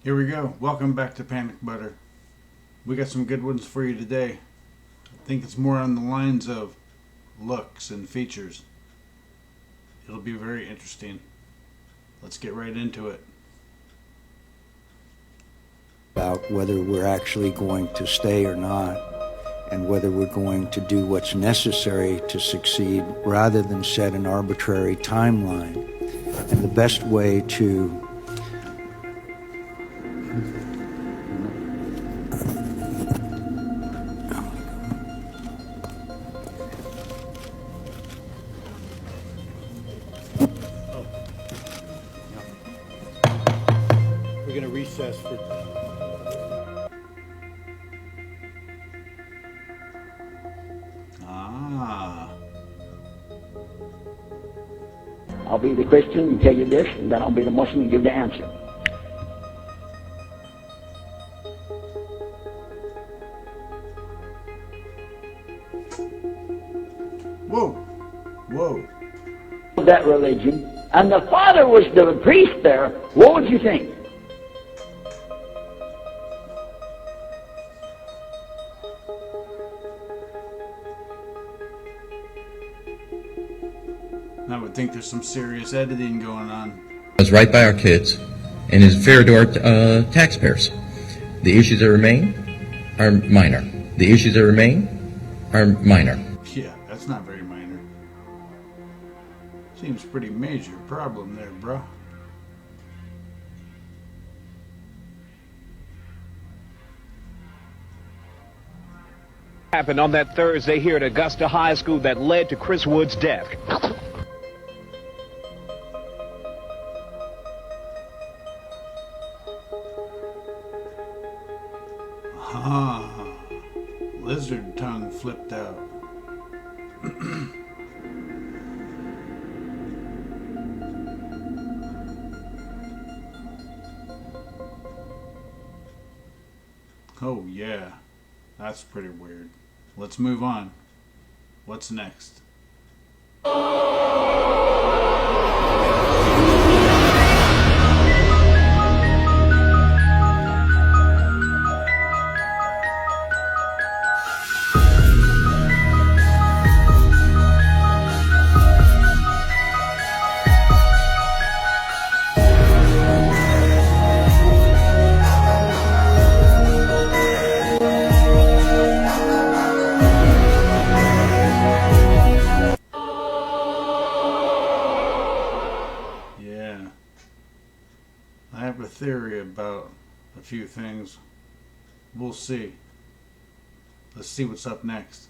Here we go. Welcome back to Panic Butter. We got some good ones for you today. I think it's more on the lines of looks and features. It'll be very interesting. Let's get right into it. About whether we're actually going to stay or not, and whether we're going to do what's necessary to succeed rather than set an arbitrary timeline. And the best way to We're going to recess for... I'll be the Christian and tell you this, and then I'll be the Muslim and give the answer. Whoa! Whoa! That religion, and the father was the priest there, what would you think? I would think there's some serious editing going on. It's right by our kids and is fair to our taxpayers. The issues that remain are minor. The issues that remain are minor. Yeah, that's not very minor. Seems pretty major problem there, bruh. Happened on that Thursday here at Augusta High School that led to Chris Wood's death. Ah, lizard tongue flipped out. Oh yeah, that's pretty weird. Let's move on. What's next? I have a theory about a few things. We'll see. Let's see what's up next.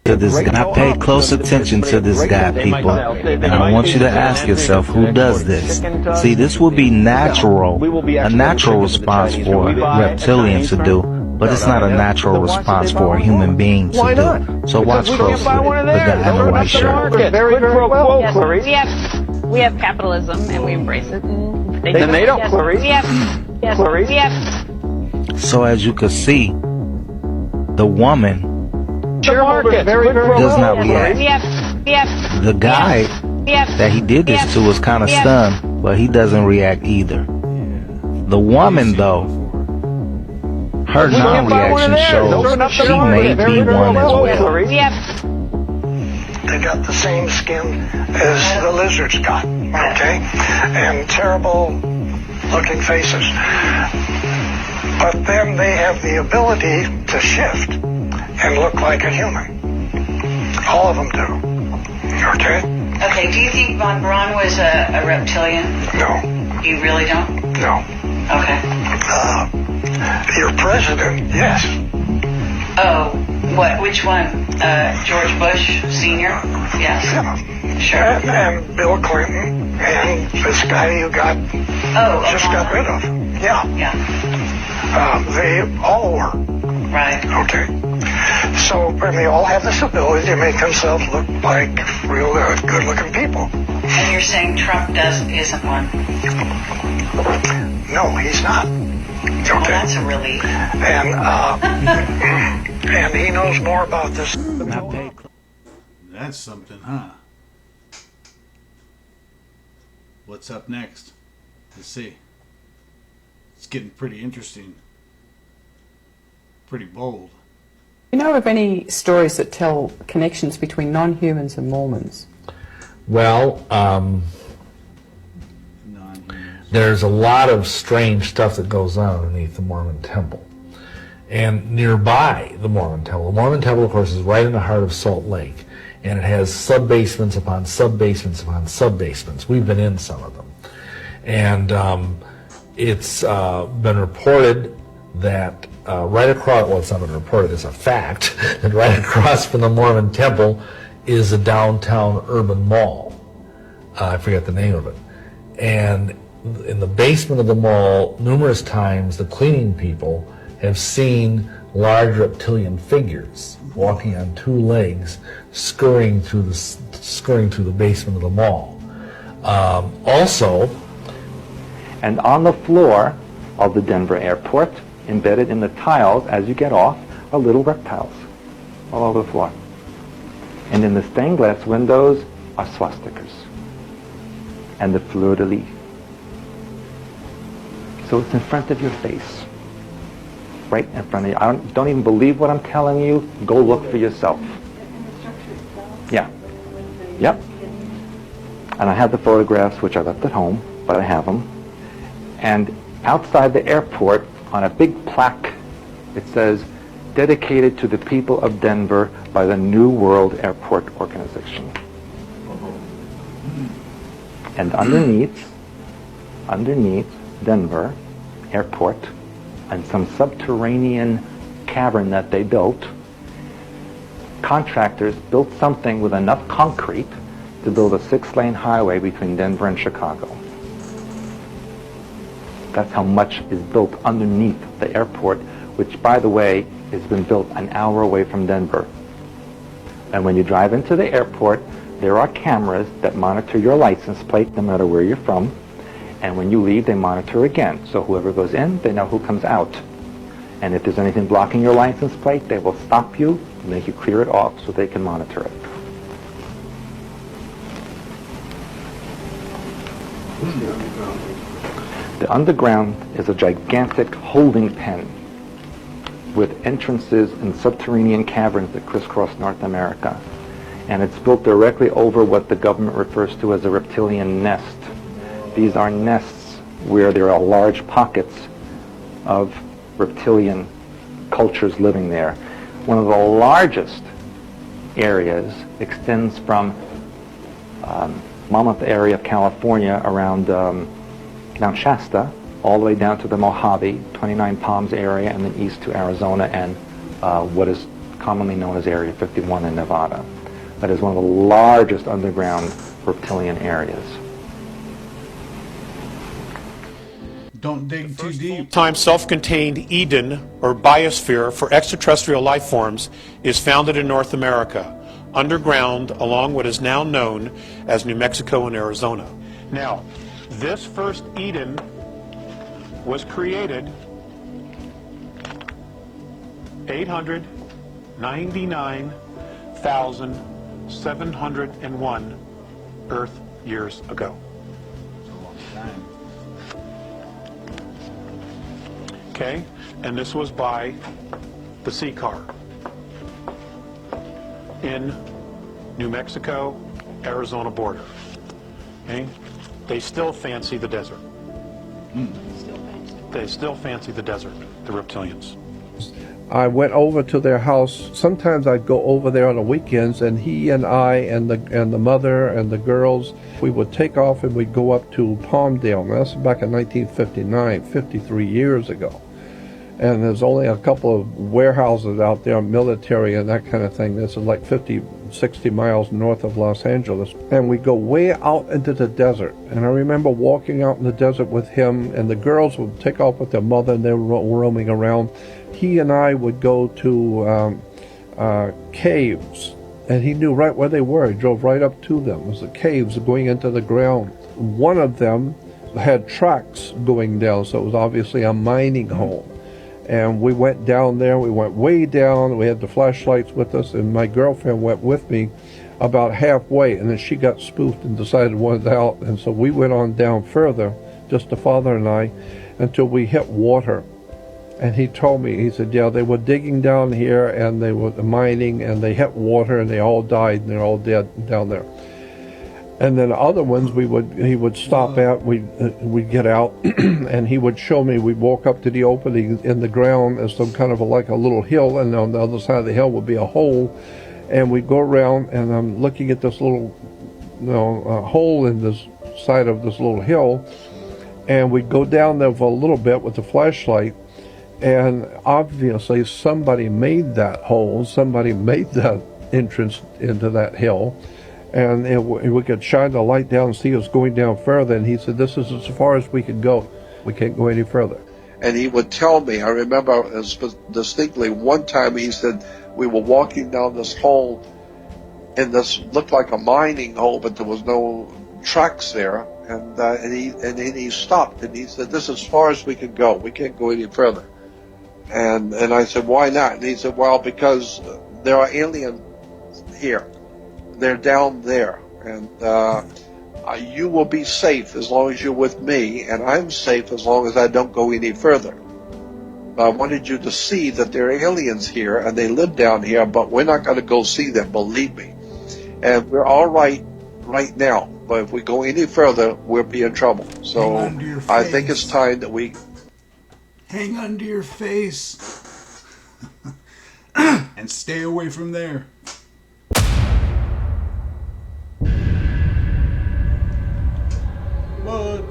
To this guy, pay close attention to this guy, people, and I want you to ask yourself, who does this? See, this would be natural, a natural response for reptilians to do, but it's not a natural response for a human being to do. So watch closely, the guy in the white shirt. We have capitalism and we embrace it. And they don't, Clarice. So as you can see, the woman does not react. The guy that he did this to was kind of stunned, but he doesn't react either. The woman, though, her non-reaction shows she may be one as well. They got the same skin as the lizards got, okay? And terrible looking faces. But then they have the ability to shift and look like a human. All of them do, okay? Okay, do you think Von Braun was a reptilian? No. You really don't? No. Okay. Your president, yes. Oh, what? Which one? George Bush Sr.? Yes. Yeah. Sure. And Bill Clinton and this guy you got just Obama. got rid of. Yeah. Yeah. They all were. Right. Okay. So, and they all have this ability to make themselves look like real good-looking people. And you're saying Trump isn't one? No, he's not. Okay. Well, that's a relief. And and he knows more about this. That's something, huh? What's up next? Let's see. It's getting pretty interesting. Pretty bold. You know of any stories that tell connections between non-humans and Mormons? Well, there's a lot of strange stuff that goes on underneath the Mormon temple. And nearby the Mormon temple, of course, is right in the heart of Salt Lake. And it has sub-basements upon sub-basements upon sub-basements. We've been in some of them. And it's been reported that right across, well, it's not been reported, it's a fact, that right across from the Mormon temple is a downtown urban mall. I forget the name of it. And in the basement of the mall, numerous times, the cleaning people have seen large reptilian figures walking on two legs, scurrying through the basement of the mall. Also, and on the floor of the Denver airport, embedded in the tiles as you get off, are little reptiles all over the floor. And in the stained glass windows are swastikas and the fleur-de-lis. So it's in front of your face, right in front of you. I don't even believe what I'm telling you. Go look for yourself. Yeah. Yep. And I have the photographs, which I left at home, but I have them. And outside the airport, on a big plaque, it says, dedicated to the people of Denver by the New World Airport Organization. And underneath Denver Airport, and some subterranean cavern that they built, contractors built something with enough concrete to build a 6-lane highway between Denver and Chicago. That's how much is built underneath the airport, which, by the way, has been built an hour away from Denver. And when you drive into the airport, there are cameras that monitor your license plate no matter where you're from. And when you leave, they monitor again. So whoever goes in, they know who comes out. And if there's anything blocking your license plate, they will stop you, make you clear it off so they can monitor it. The underground is a gigantic holding pen with entrances and subterranean caverns that crisscross North America. And it's built directly over what the government refers to as a reptilian nest. These are nests where there are large pockets of reptilian cultures living there. One of the largest areas extends from Monmouth area of California around Mount Shasta all the way down to the Mojave, 29 Palms area, and then east to Arizona and what is commonly known as Area 51 in Nevada. That is one of the largest underground reptilian areas. Don't dig too deep. Time self-contained Eden, or biosphere for extraterrestrial life forms, is founded in North America, underground along what is now known as New Mexico and Arizona. Now, this first Eden was created 899,701 Earth years ago. Okay, and this was by the sea car in New Mexico, Arizona border. Okay, they still fancy the desert. They still fancy the desert, the reptilians. I went over to their house. Sometimes I'd go over there on the weekends, and he and I and the mother and the girls, we would take off and we'd go up to Palmdale. And that's back in 1959, 53 years ago. And there's only a couple of warehouses out there, military and that kind of thing. This is like 50, 60 miles north of Los Angeles. And we go way out into the desert. And I remember walking out in the desert with him, and the girls would take off with their mother, and they were roaming around. He and I would go to caves, and he knew right where they were. He drove right up to them. It was the caves going into the ground. One of them had tracks going down, so it was obviously a mining hole. And we went down there, we went way down, we had the flashlights with us, and my girlfriend went with me about halfway, and then she got spooked and decided to want out, and so we went on down further just the father and I, until we hit water. And he told me, he said, yeah, they were digging down here and they were mining and they hit water and they all died and they're all dead down there. And then other ones he would stop at, we'd get out and he would show me, we'd walk up to the opening in the ground as some kind of like a little hill, and on the other side of the hill would be a hole, and we'd go around and I'm looking at this little hole in this side of this little hill, and we'd go down there for a little bit with the flashlight, and obviously somebody made that hole, somebody made that entrance into that hill. And we could shine the light down and see us going down further. And he said, this is as far as we could go. We can't go any further. And he would tell me, I remember distinctly one time he said, we were walking down this hole, and this looked like a mining hole, but there was no tracks there. And he stopped and he said, this is as far as we can go. We can't go any further. And I said, why not? And he said, well, because there are aliens here. They're down there, and you will be safe as long as you're with me, and I'm safe as long as I don't go any further. But I wanted you to see that there are aliens here, and they live down here, but we're not going to go see them, believe me. And we're all right now, but if we go any further, we'll be in trouble. So I think it's time that we... Hang on to your face. And stay away from there. What?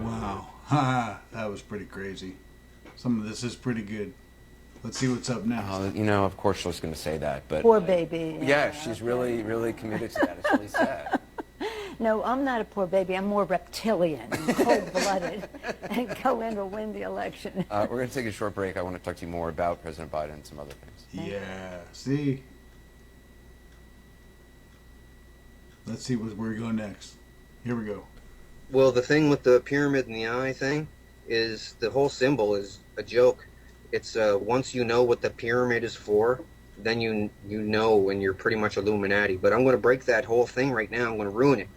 Wow. Ha, that was pretty crazy. Some of this is pretty good. Let's see what's up next. You know, of course she was going to say that, but... Poor baby. Yeah, she's really, really committed to that. It's really sad. No, I'm not a poor baby. I'm more reptilian, cold-blooded, and go in to win the election. We're going to take a short break. I want to talk to you more about President Biden and some other things. Yeah, see? Let's see where we go next. Here we go. Well, the thing with the pyramid and the eye thing is the whole symbol is a joke. It's once you know what the pyramid is for, then you know when you're pretty much Illuminati. But I'm going to break that whole thing right now. I'm going to ruin it.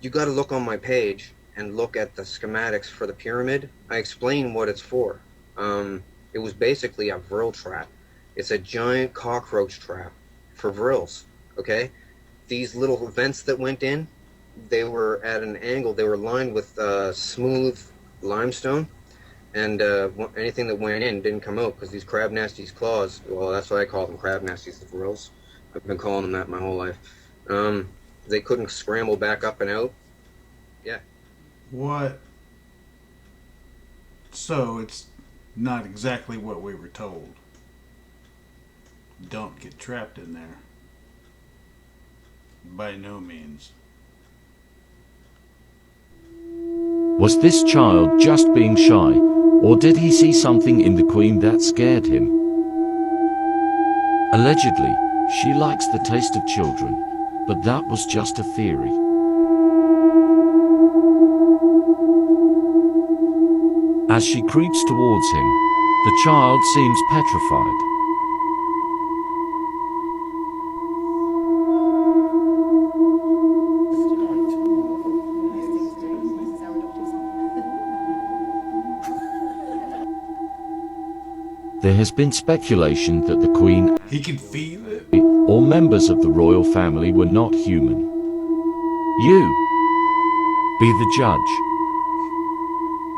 You got to look on my page and look at the schematics for the pyramid. I explain what it's for. It was basically a vril trap. It's a giant cockroach trap for vrils, okay? These little vents that went in, they were at an angle. They were lined with smooth limestone, and anything that went in didn't come out because these crab nasties claws, well, that's why I call them crab nasties, the vrils. I've been calling them that my whole life. They couldn't scramble back up and out. Yeah. What? So it's not exactly what we were told. Don't get trapped in there. By no means. Was this child just being shy, or did he see something in the Queen that scared him? Allegedly, she likes the taste of children, but that was just a theory. As she creeps towards him, the child seems petrified. There has been speculation that the Queen He can feel it. or members of the royal family were not human. You be the judge.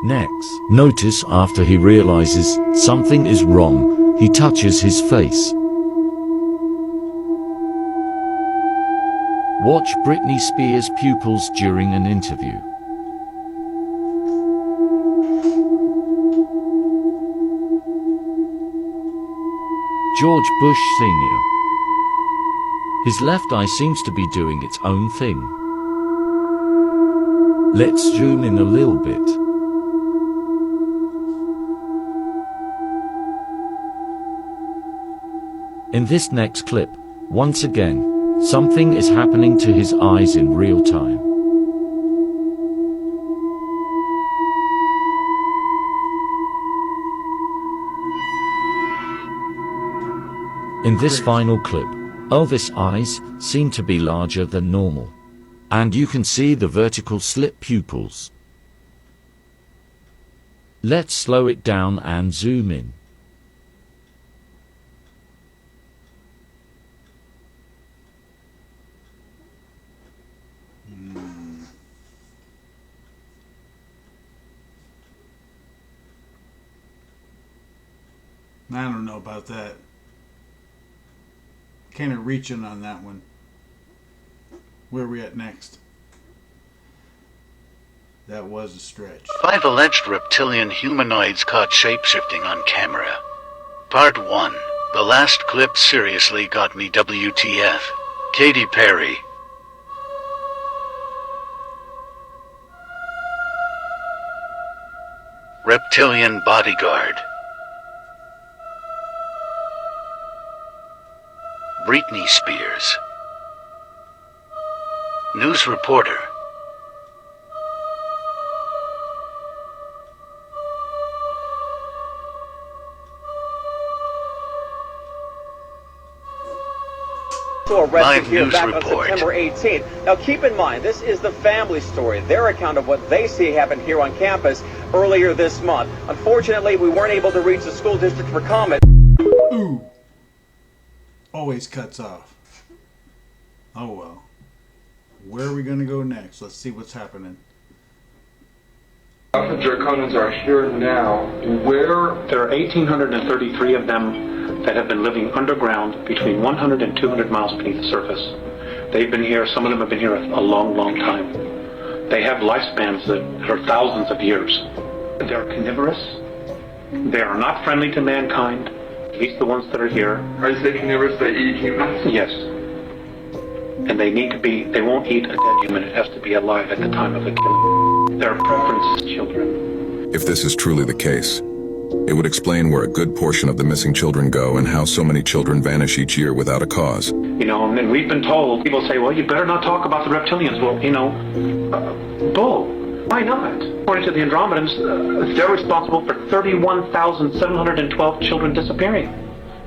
Next, notice after he realizes something is wrong, he touches his face. Watch Britney Spears' pupils during an interview. George Bush Sr. His left eye seems to be doing its own thing. Let's zoom in a little bit. In this next clip, once again, something is happening to his eyes in real time. In this final clip, Elvis' eyes seem to be larger than normal. And you can see the vertical slit pupils. Let's slow it down and zoom in. I don't know about that. Kind of reaching on that one. Where are we at next? That was a stretch. 5 alleged reptilian humanoids caught shape-shifting on camera. Part 1. The last clip seriously got me WTF. Katy Perry. Reptilian bodyguard. Britney Spears. News reporter. Arrested here news back report. on September 18th. Now keep in mind, this is the family story, their account of what they see happened here on campus earlier this month. Unfortunately, we weren't able to reach the school district for comment. Ooh. Always cuts off. Oh well. Where are we going to go next? Let's see what's happening. Alpha Draconians are here now. Where? There are 1,833 of them that have been living underground between 100 and 200 miles beneath the surface. They've been here, some of them have been here a long, long time. They have lifespans that are thousands of years. They're carnivorous. They are not friendly to mankind, at least the ones that are here. Are you saying carnivorous, they eat humans? Yes. And they need to be, they won't eat a dead human, it has to be alive at the time of the killing. Their preference is children. If this is truly the case, it would explain where a good portion of the missing children go and how so many children vanish each year without a cause. You know, and we've been told, people say, well, you better not talk about the reptilians. Well, you know, bull. Why not? According to the Andromedans, they're responsible for 31,712 children disappearing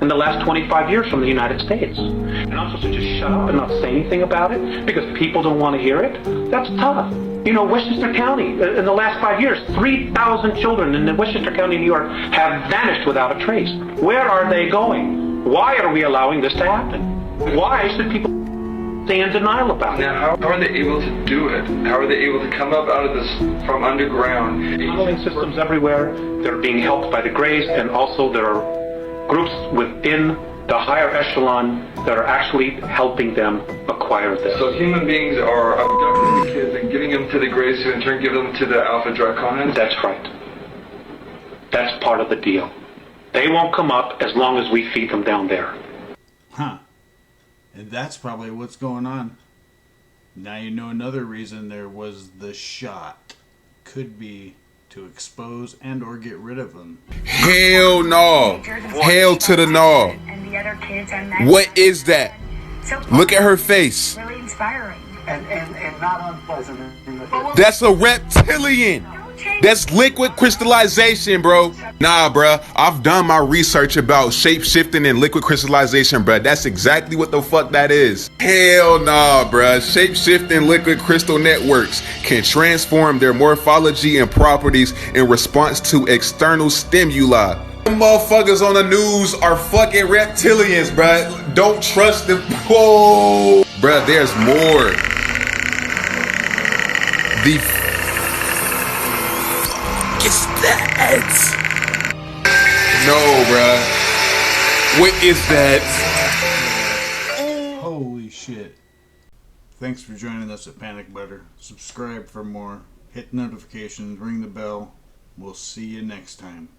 in the last 25 years from the United States. And I'm supposed to just shut up and not say anything about it because people don't want to hear it? That's tough. You know, Westchester County, in the last 5 years, 3,000 children in Westchester County, New York, have vanished without a trace. Where are they going? Why are we allowing this to happen? Why should people stay in denial about it? Now, how are they able to do it? How are they able to come up out of this from underground? Tunneling systems everywhere. They're being helped by the Greys, and also there are groups within the higher echelon that are actually helping them acquire this. So human beings are abducting the kids and giving them to the Greys, who in turn give them to the Alpha Draconians? That's right. That's part of the deal. They won't come up as long as we feed them down there. Huh. And that's probably what's going on. Now you know another reason there was the shot. Could be to expose and or get rid of them. Hell no. Hell to the no. What is that? Look at her face. Really inspiring. And not unpleasant. That's a reptilian. That's liquid crystallization, bro. Nah, bro. I've done my research about shape-shifting and liquid crystallization, bro. That's exactly what the fuck that is. Hell nah, bro. Shape-shifting liquid crystal networks can transform their morphology and properties in response to external stimuli. Them motherfuckers on the news are fucking reptilians, bro. Don't trust them. Whoa. Bro, there's more. The is that? No, bruh. What is that? Holy shit. Thanks for joining us at Panic Butter. Subscribe for more. Hit notifications, ring the bell. We'll see you next time.